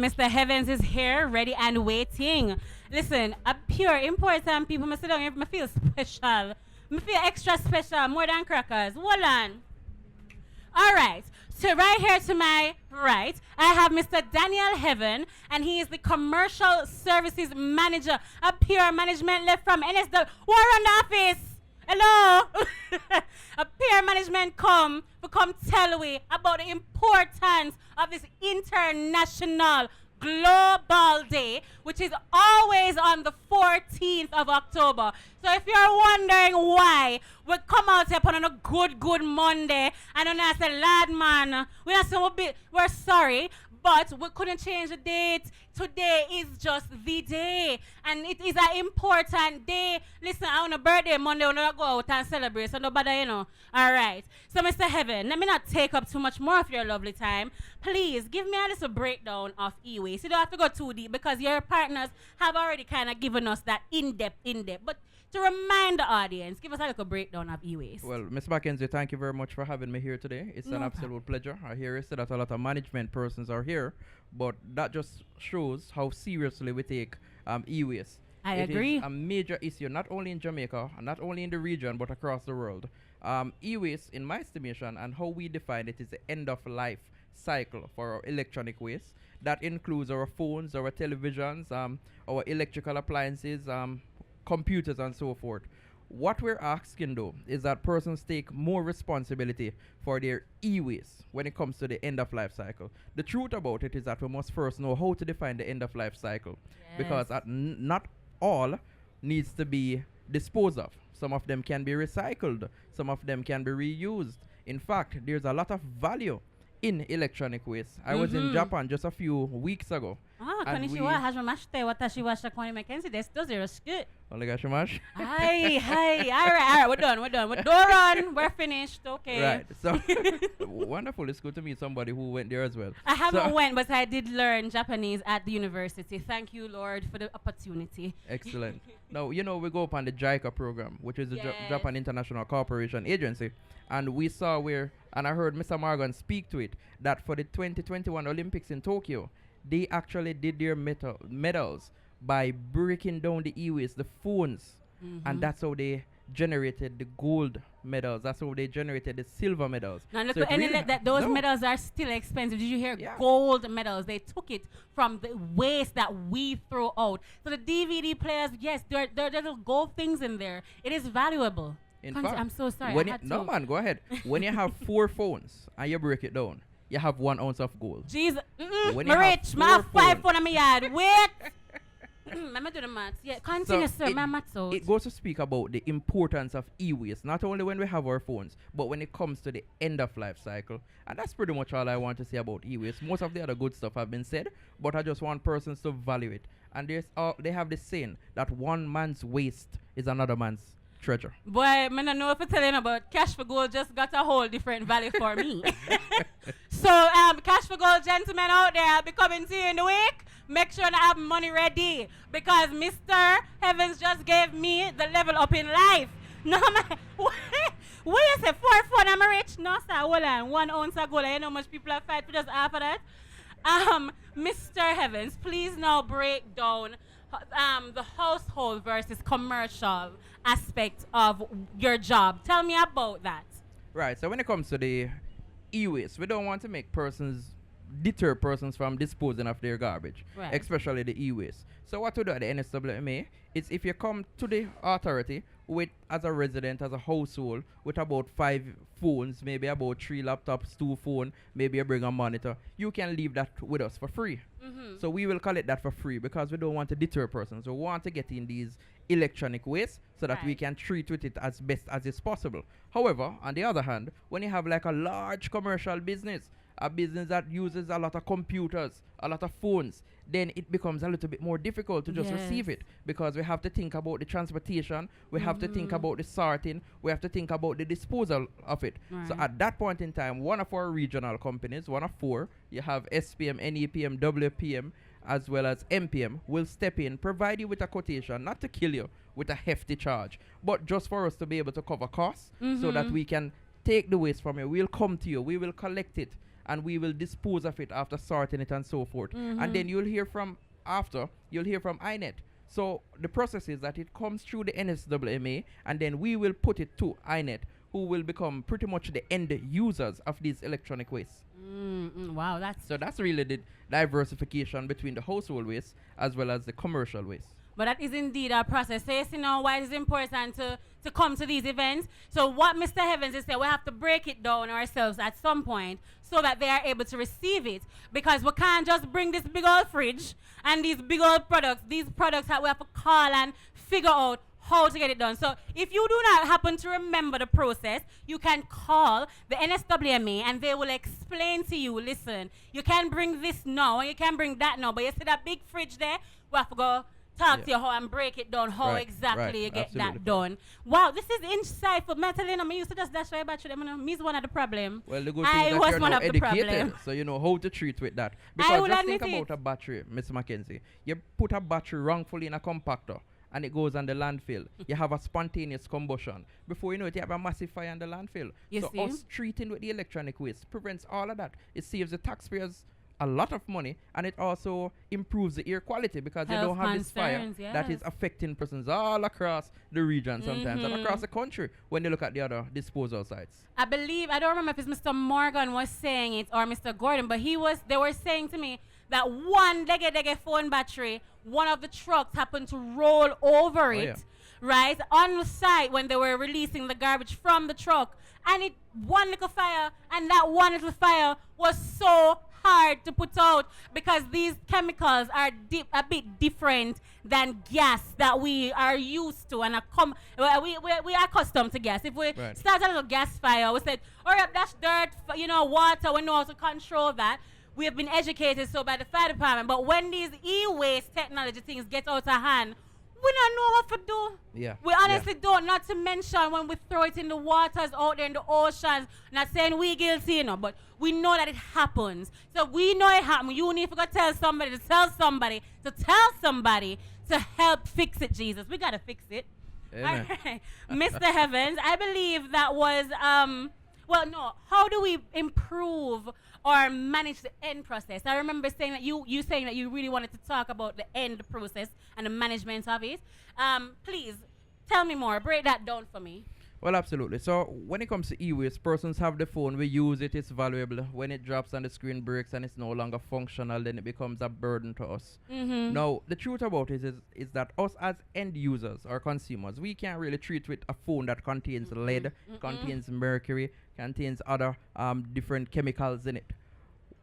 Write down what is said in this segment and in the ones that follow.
Mr. Heavens is here, ready and waiting. Listen, a pure important people, I sit down here, I feel special. I feel extra special, more than crackers. Hold on. All right. So right here to my right, I have Mr. Daniel Heaven, and he is the Commercial Services Manager, a pure management left from NSW. We're on the office. Hello. A peer management come tell we about the importance of this international global day, which is always on the 14th of October. So if you're wondering why we come out here on a good Monday and then I say, lad man, we're sorry, but we couldn't change the date. Today is just the day. And it is an important day. Listen, on a birthday Monday, we're not go out and celebrate. So nobody, All right. So, Mr. Heaven, let me not take up too much more of your lovely time. Please, give me a little breakdown of e-waste. You don't have to go too deep because your partners have already kind of given us that in-depth. But to remind the audience, give us a little breakdown of e-waste. Well, Ms. Mackenzie, thank you very much for having me here today. It's an absolute pleasure. I hear you say that a lot of management persons are here, but that just shows how seriously we take e-waste. I agree. It is a major issue, not only in Jamaica, and not only in the region, but across the world. E-waste, in my estimation, and how we define it, is the end-of-life cycle for our electronic waste. That includes our phones, our televisions, our electrical appliances, computers and so forth. What we're asking though is that persons take more responsibility for their e-waste when it comes to the end of life cycle. The truth about it is that we must first know how to define the end of life cycle, because not all needs to be disposed of. Some of them can be recycled, some of them can be reused. In fact, there's a lot of value in electronic waste. I was in Japan just a few weeks ago. Konnichiwa, hajimashite, watashi wa Shakoni Mackenzie desu, yoroshiku. Onegashimasu. Hi. All right, we're done. We're done. We're finished. Okay. Right. So wonderful. It's good to meet somebody who went there as well. I haven't went, but I did learn Japanese at the university. Thank you, Lord, for the opportunity. Excellent. Now, we go up on the JICA program, which is the Japan International Cooperation Agency, and we saw and I heard Mr. Morgan speak to it, that for the 2021 Olympics in Tokyo, they actually did their medals by breaking down the e-waste, the phones, and that's how they generated the gold medals. That's how they generated the silver medals. Now look, those medals are still expensive. Did you hear? Gold medals. They took it from the waste that we throw out. So the DVD players, yes, there are little gold things in there. It is valuable. In fact, I'm so sorry. No man, go ahead. When you have 4 phones and you break it down, you have 1 ounce of gold. Jesus, I'm rich. I have 5 phones in my yard. Wait. Let me do the maths. Yeah, continue, so sir. My maths out. It goes to speak about the importance of e-waste, not only when we have our phones, but when it comes to the end of life cycle. And that's pretty much all I want to say about e-waste. Most of the other good stuff have been said, but I just want persons to value it. And they have this saying that one man's waste is another man's treasure. Boy, I don't know if I'm telling about Cash for Gold just got a whole different value for me. So, Cash for Gold gentlemen out there, I'll be coming to you in the week. Make sure I have money ready, because Mr. Heavens just gave me the level up in life. No, man. What you say? 4 phone, I'm rich? No, sir. Hold on. 1 ounce of gold. You know how much people have fight for just half of that? Mr. Heavens, please now break down the household versus commercial aspect of your job. Tell me about that. Right. So when it comes to the e-waste, we don't want to deter persons from disposing of their garbage, especially the e-waste. So what we do at the NSWMA is, if you come to the authority as a resident, as a household, with about 5 phones, maybe about 3 laptops, 2 phones, maybe you bring a monitor, you can leave that with us for free. So we will collect that for free, because we don't want to deter persons. We want to get in these electronic waste so that we can treat with it as best as is possible. However, on the other hand, when you have like a large commercial business, a business that uses a lot of computers, a lot of phones, then it becomes a little bit more difficult to just receive it, because we have to think about the transportation, we have to think about the sorting, we have to think about the disposal of it. So at that point in time, one of our regional companies, one of 4, you have SPM, NEPM, WPM, as well as MPM, will step in, provide you with a quotation, not to kill you with a hefty charge, but just for us to be able to cover costs, so that we can take the waste from you. We'll come to you, we will collect it, and we will dispose of it after sorting it and so forth. And then you'll hear from INET. So the process is that it comes through the NSWMA, and then we will put it to INET, who will become pretty much the end users of these electronic wastes. Wow, that's really the diversification between the household waste as well as the commercial waste. But that is indeed our process. So you see now why it is important to come to these events. So what Mr. Evans is saying, we have to break it down ourselves at some point so that they are able to receive it. Because we can't just bring this big old fridge and these big old products. These products that we have to call and figure out how to get it done. So if you do not happen to remember the process, you can call the NSWMA and they will explain to you, listen, you can bring this now and you can bring that now. But you see that big fridge there, we have to go talk to you how and break it down, how exactly you get that done. Wow, this is insightful. Metalina, I used to just dash my battery. Me's one of the problem. Well, the good thing is that you're now educated, so you know how to treat with that. Because just think about a battery, Mr. Mackenzie. You put a battery wrongfully in a compactor, and it goes on the landfill. You have a spontaneous combustion. Before you know it, you have a massive fire in the landfill. Us treating with the electronic waste prevents all of that. It saves the taxpayers a lot of money, and it also improves the air quality because you don't have this fire that is affecting persons all across the region sometimes and across the country when you look at the other disposal sites. I don't remember if it's Mr. Morgan was saying it or Mr. Gordon, but they were saying to me that one dege phone battery, one of the trucks happened to roll over right, on the site when they were releasing the garbage from the truck. And one little fire, and that one little fire was so hard to put out because these chemicals are a bit different than gas that we are used to and we are accustomed to gas. If we start a little gas fire, we said, all right, that's dirt, water, we know how to control that. We have been educated so by the fire department, but when these e-waste technology things get out of hand, we don't know what to do. Yeah. We honestly don't. Not to mention when we throw it in the waters out there in the oceans. Not saying we guilty, but we know that it happens. So we know it happens. You need to go tell somebody to help fix it, Jesus. We gotta fix it. Amen. All right. Mr. Heavens, I believe that was how do we improve or manage the end process? I remember saying that you saying that you really wanted to talk about the end process and the management of it. Please tell me more. Break that down for me. Well, absolutely. So when it comes to e-waste, persons have the phone, we use it, it's valuable. When it drops and the screen breaks and it's no longer functional, then it becomes a burden to us. Now, the truth about it is that us as end users or consumers, we can't really treat with a phone that contains lead, contains mercury, contains other different chemicals in it.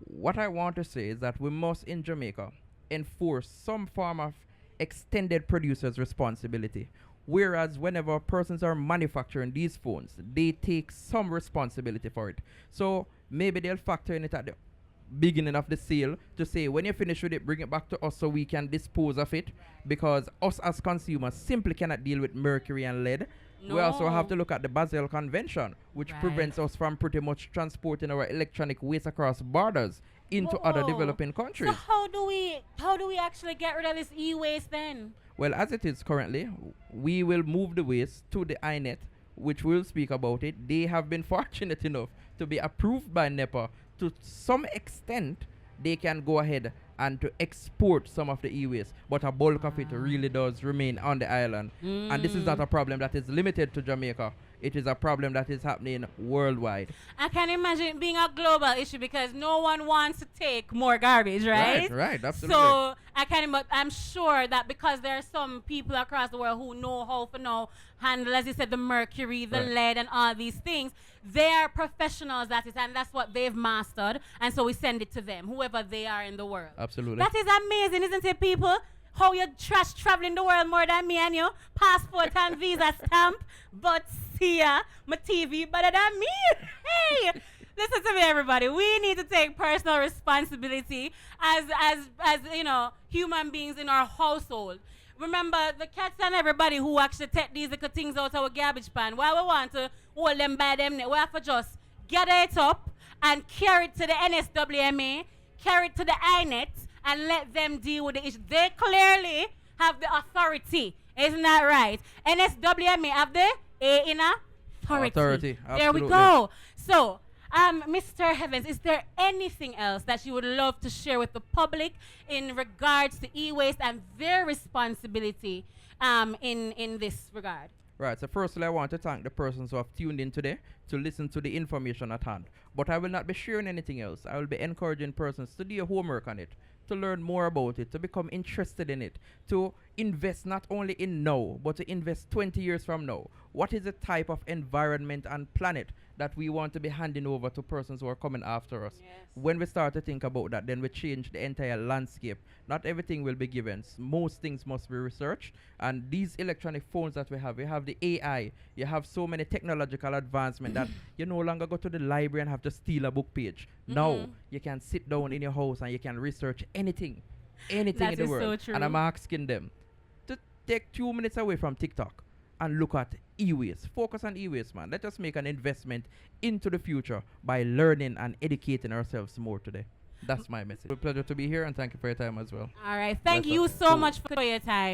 What I want to say is that we must, in Jamaica, enforce some form of extended producer's responsibility. Whereas whenever persons are manufacturing these phones, they take some responsibility for it. So maybe they'll factor in it at the beginning of the sale to say, when you finish with it, bring it back to us so we can dispose of it, because us as consumers simply cannot deal with mercury and lead. No. We also have to look at the Basel Convention, which prevents us from pretty much transporting our electronic waste across borders into other developing countries. So how do we actually get rid of this e-waste then? Well, as it is currently, we will move the waste to the INET, which we'll speak about it. They have been fortunate enough to be approved by NEPA. To some extent, they can go ahead and to export some of the e-waste, but a bulk of it really does remain on the island. And this is not a problem that is limited to Jamaica. It is a problem that is happening worldwide. I can imagine it being a global issue because no one wants to take more garbage, right? Right, absolutely. So I'm sure that because there are some people across the world who know how to now handle, as you said, the mercury, the lead, and all these things. They are professionals at it, and that's what they've mastered. And so we send it to them, whoever they are in the world. Absolutely. That is amazing, isn't it, people? How you trash traveling the world more than me and you. Passport and visa stamp, but see ya, my TV better than me. Hey, listen to me, everybody. We need to take personal responsibility as human beings in our household. Remember the cats and everybody who actually take these little things out of our garbage pan. Why we want to hold them by them neck? We have to just gather it up and carry it to the NSWMA, carry it to the INET, and let them deal with the issue. They clearly have the authority. Isn't that right? NSWMA have the A in authority. Authority. There we go. So Mr. Heavens, is there anything else that you would love to share with the public in regards to e-waste and their responsibility in this regard? Right, so firstly, I want to thank the persons who have tuned in today to listen to the information at hand. But I will not be sharing anything else. I will be encouraging persons to do your homework on it, to learn more about it, to become interested in it, to invest not only in now, but to invest 20 years from now. What is the type of environment and planet that we want to be handing over to persons who are coming after us? Yes. When we start to think about that, then we change the entire landscape. Not everything will be given. Most things must be researched. And these electronic phones that we have the AI, you have so many technological advancement that you no longer go to the library and have to steal a book page. Now, you can sit down in your house and you can research anything in the world. So true. And I'm asking them to take 2 minutes away from TikTok and look at e-waste. Focus on e-waste, man. Let us make an investment into the future by learning and educating ourselves more today. That's my message. It's a pleasure to be here, and thank you for your time as well. All right. Thank you so much for your time.